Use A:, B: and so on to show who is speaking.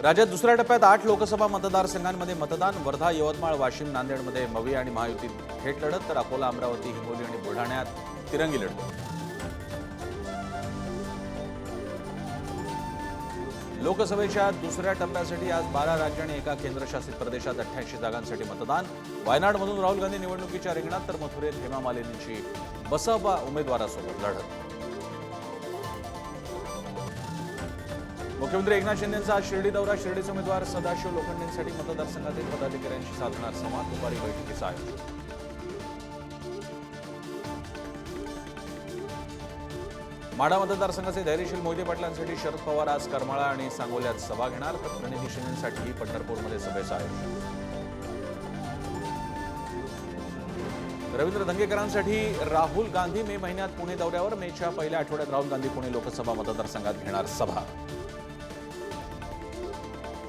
A: राज्यात दुसऱ्या टप्प्यात 8 लोकसभा मतदारसंघांमध्ये मतदान. वर्धा, यवतमाळ, वाशिम, नांदेडमध्ये मवी आणि महायुतीत थेट लढत, तर अकोला, अमरावती, हिंगोली आणि बुलढाण्यात तिरंगी लढत. लोकसभेच्या दुसऱ्या टप्प्यासाठी आज 12 राज्य आणि एका केंद्रशासित प्रदेशात 88 जागांसाठी मतदान. वायनाडमधून राहुल गांधी निवडणुकीच्या रिंगणात, तर मथुरेत हेमा मालिनींची बसपा उमेदवारासोबत लढत. मुख्यमंत्री एकनाथ शिंदेंचा आज शिर्डी दौरा. शिर्डीचे उमेदवार सदाशिव लोखंडेंसाठी मतदारसंघातील पदाधिकाऱ्यांशी साधणार संवाद. दुपारी बैठकीचं आयोजन. माढा मतदारसंघाचे धैर्यशील मोहिते पाटलांसाठी शरद पवार आज करमाळा आणि सांगोल्यात सभा घेणार, तर प्रणिती शिंदेंसाठी पंढरपूरमध्ये सभेचं आयोजन. रवींद्र धंगेकरांसाठी राहुल गांधी मे महिन्यात पुणे दौऱ्यावर. मेच्या पहिल्या आठवड्यात राहुल गांधी पुणे लोकसभा मतदारसंघात घेणार सभा.